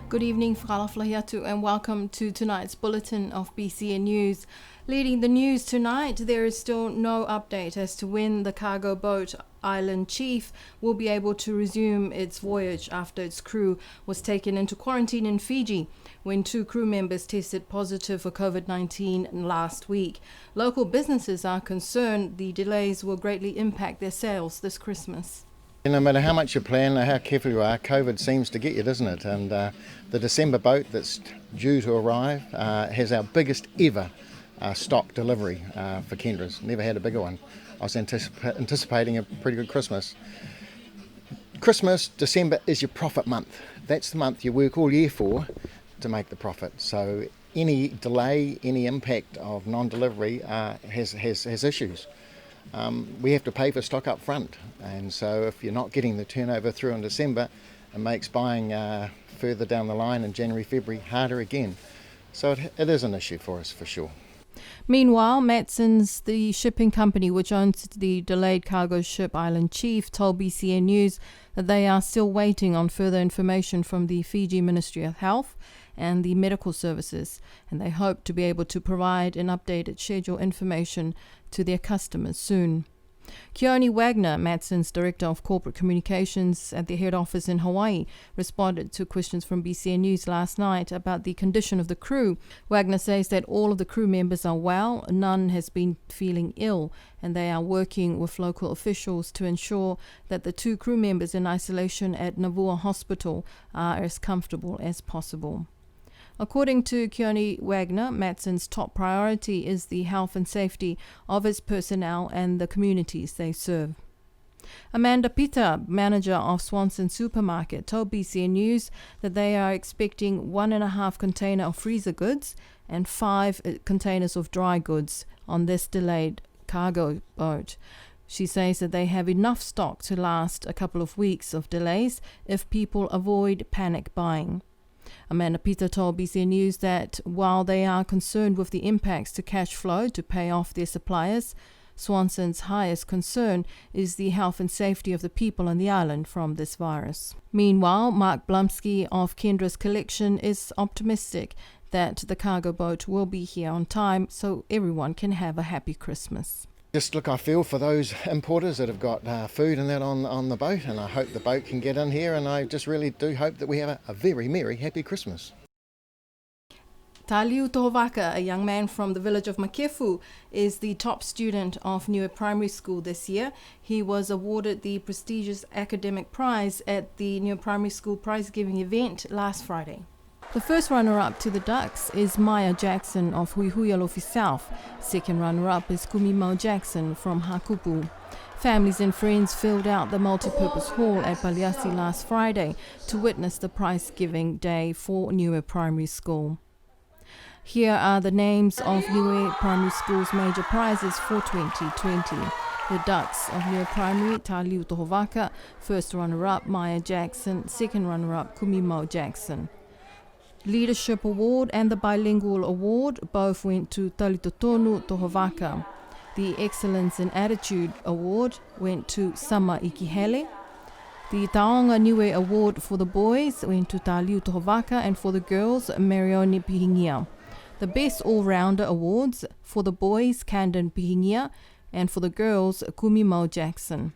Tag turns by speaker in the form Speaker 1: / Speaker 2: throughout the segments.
Speaker 1: Good evening, whakalawhalahiatu, and welcome to tonight's bulletin of BCN News. Leading the news tonight, there is still no update as to when the cargo boat Island Chief will be able to resume its voyage after its crew was taken into quarantine in Fiji when 2 crew members tested positive for COVID-19 last week. Local businesses are concerned the delays will greatly impact their sales this Christmas.
Speaker 2: No matter how much you plan or how careful you are, COVID seems to get you, doesn't it? And the December boat that's due to arrive has our biggest ever stock delivery for Kendra's. Never had a bigger one. I was anticipating a pretty good Christmas. Christmas, December is your profit month. That's the month you work all year for to make the profit. So any delay, any impact of non-delivery has issues. We have to pay for stock up front, and so if you're not getting the turnover through in December, it makes buying further down the line in January, February harder again. So it is an issue for us for sure.
Speaker 1: Meanwhile, Matson's, the shipping company which owns the delayed cargo ship Island Chief, told BCN News that they are still waiting on further information from the Fiji Ministry of Health and the medical services, and they hope to be able to provide an updated schedule information to their customers soon. Keone Wagner, Matson's Director of Corporate Communications at their head office in Hawaii, responded to questions from BCN News last night about the condition of the crew. Wagner says that all of the crew members are well, none has been feeling ill, and they are working with local officials to ensure that the 2 crew members in isolation at Navua Hospital are as comfortable as possible. According to Keone Wagner, Matson's top priority is the health and safety of its personnel and the communities they serve. Amanda Peter, manager of Swanson Supermarket, told BCN News that they are expecting 1.5 container of freezer goods and 5 containers of dry goods on this delayed cargo boat. She says that they have enough stock to last a couple of weeks of delays if people avoid panic buying. Amanda Peter told BCN News that while they are concerned with the impacts to cash flow to pay off their suppliers, Swanson's highest concern is the health and safety of the people on the island from this virus. Meanwhile, Mark Blumsky of Kendra's Collection is optimistic that the cargo boat will be here on time so everyone can have a happy Christmas.
Speaker 2: Just look, I feel for those importers that have got food and that on the boat, and I hope the boat can get in here, and I just really do hope that we have a very merry, happy Christmas.
Speaker 1: Taliu Tohovaka, a young man from the village of Makefu, is the top student of Niue Primary School this year. He was awarded the prestigious academic prize at the Niue Primary School prize-giving event last Friday. The first runner-up to the Ducks is Maya Jackson of Huihuialofi South. Second runner-up is Kumimau Jackson from Hakupu. Families and friends filled out the multi-purpose hall at Paliasi last Friday to witness the prize-giving day for Niue Primary School. Here are the names of Niue Primary School's major prizes for 2020. The Ducks of Niue Primary, Taliu Tohovaka. First runner-up, Maya Jackson. Second runner-up, Kumimau Jackson. Leadership Award and the Bilingual Award both went to Talitotonu Tohovaka. The Excellence in Attitude Award went to Sama Ikihele. The Taonga Niue Award for the boys went to Taliu Tohovaka, and for the girls, Marione Pihingia. The Best All-Rounder Awards for the boys, Camden Pihingia, and for the girls, Kumimau Jackson.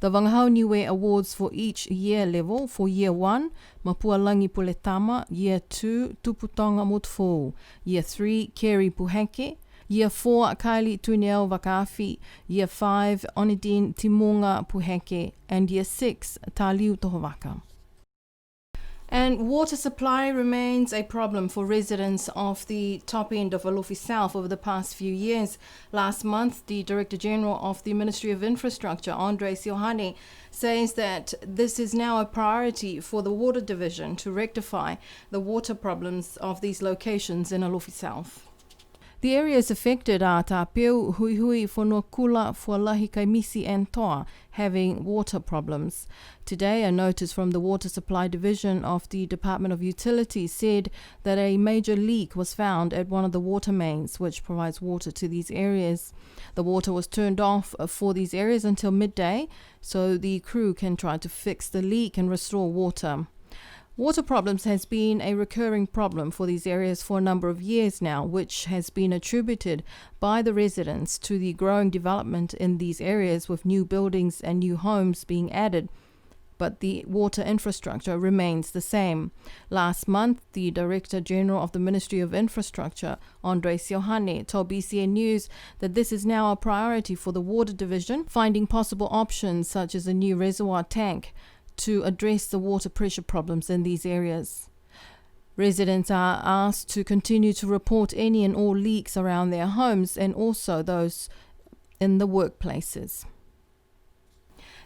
Speaker 1: The Wangahau Niue Awards for each year level: for Year 1, Mapualangi Puletama; Year 2, Tuputonga Mutfou; Year 3, Kerry Puheke; Year 4, Kylie Tunel Wakafi; Year 5, Onidine Timonga Puheke; and Year 6, Taliu Tohovaka. And water supply remains a problem for residents of the top end of Alofi South over the past few years. Last month, the Director General of the Ministry of Infrastructure, Andre Siohane, says that this is now a priority for the Water Division to rectify the water problems of these locations in Alofi South. The areas affected are Tāpeu, Huihui, Whanokula, Fualahi, Kaimisi and Toa, having water problems. Today, a notice from the Water Supply Division of the Department of Utilities said that a major leak was found at one of the water mains, which provides water to these areas. The water was turned off for these areas until midday, so the crew can try to fix the leak and restore water. Water problems has been a recurring problem for these areas for a number of years now, which has been attributed by the residents to the growing development in these areas with new buildings and new homes being added. But the water infrastructure remains the same. Last month, the Director General of the Ministry of Infrastructure, Andres Iohane, told BCN News that this is now a priority for the Water Division, finding possible options such as a new reservoir tank to address the water pressure problems in these areas. Residents are asked to continue to report any and all leaks around their homes and also those in the workplaces.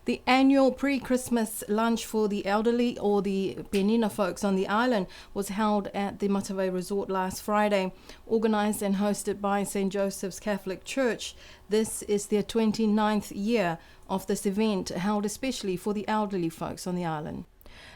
Speaker 1: The annual pre-Christmas lunch for the elderly or the Penina folks on the island was held at the Matavai Resort last Friday, organised and hosted by St. Joseph's Catholic Church. This is their 29th year of this event, held especially for the elderly folks on the island.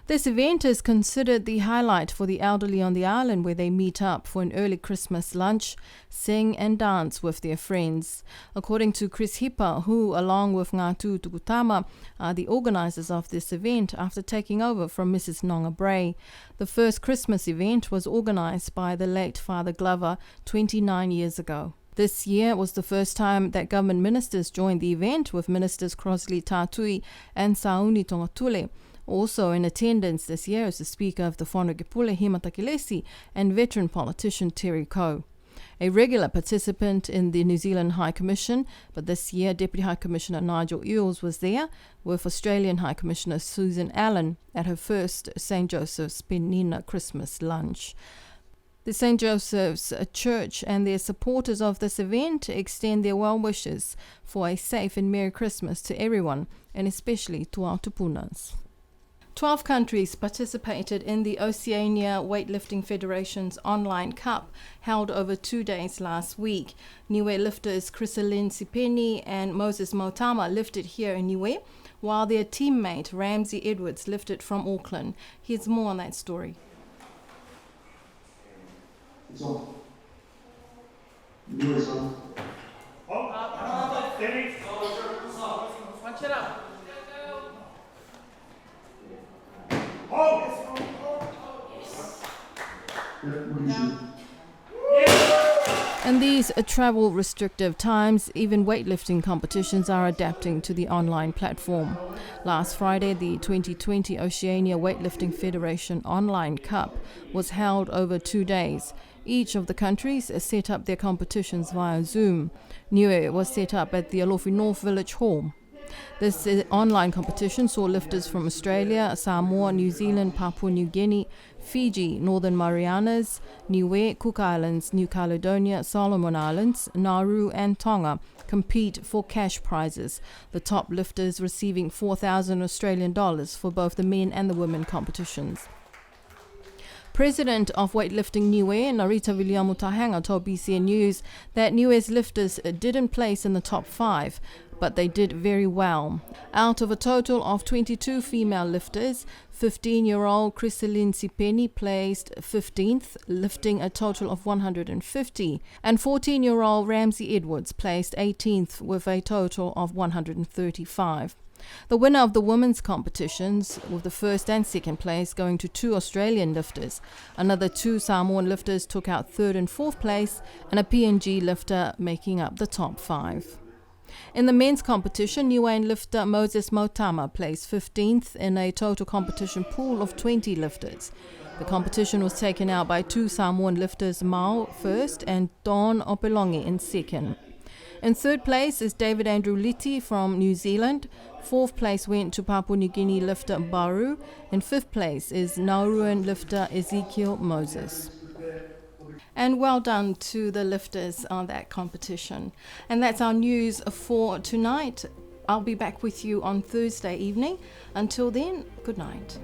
Speaker 1: This event is considered the highlight for the elderly on the island, where they meet up for an early Christmas lunch, sing and dance with their friends. According to Chris Hipa, who, along with Ngātu Tukutama, are the organisers of this event after taking over from Mrs. Nonga Bray. The first Christmas event was organised by the late Father Glover 29 years ago. This year was the first time that government ministers joined the event, with Ministers Crosley Tātui and Sauni Tongatule. Also in attendance this year is the Speaker of the Whanokepule, Himatakilesi, and veteran politician Terry Coe. A regular participant in the New Zealand High Commission, but this year Deputy High Commissioner Nigel Eales was there, with Australian High Commissioner Susan Allen at her first St. Joseph's Penina Christmas lunch. The St. Joseph's Church and their supporters of this event extend their well wishes for a safe and Merry Christmas to everyone, and especially to our tupunas. 12 countries participated in the Oceania Weightlifting Federation's online cup, held over 2 days last week. Niue lifters Chrysaline Sipeni and Moses Mautama lifted here in Niue, while their teammate Ramsey Edwards lifted from Auckland. Here's more on that story.
Speaker 3: It's on. Niue's on.
Speaker 1: Punch it up. In these travel restrictive times, even weightlifting competitions are adapting to the online platform. Last Friday, the 2020 Oceania Weightlifting Federation Online Cup was held over 2 days. Each of the countries set up their competitions via Zoom. Niue was set up at the Alofi North Village Hall. This online competition saw lifters from Australia, Samoa, New Zealand, Papua New Guinea, Fiji, Northern Marianas, Niue, Cook Islands, New Caledonia, Solomon Islands, Nauru and Tonga compete for cash prizes, the top lifters receiving 4,000 Australian dollars for both the men and the women competitions. President of Weightlifting Niue, Narita Viliamu-Tahanga, told BCN News that Niue's lifters didn't place in the top 5, but they did very well. Out of a total of 22 female lifters, 15-year-old Chrysaline Sipeni placed 15th, lifting a total of 150, and 14-year-old Ramsey Edwards placed 18th with a total of 135. The winner of the women's competitions, with the first and second place going to 2 Australian lifters. Another 2 Samoan lifters took out 3rd and 4th place, and a PNG lifter making up the top 5. In the men's competition, Niuean lifter Moses Mautama placed 15th in a total competition pool of 20 lifters. The competition was taken out by 2 Samoan lifters, Mao first and Don Opelongi in second. In 3rd place is David Andrew Litti from New Zealand. 4th place went to Papua New Guinea lifter Baru. In 5th place is Nauruan lifter Ezekiel Moses. And well done to the lifters on that competition. And that's our news for tonight. I'll be back with you on Thursday evening. Until then, good night.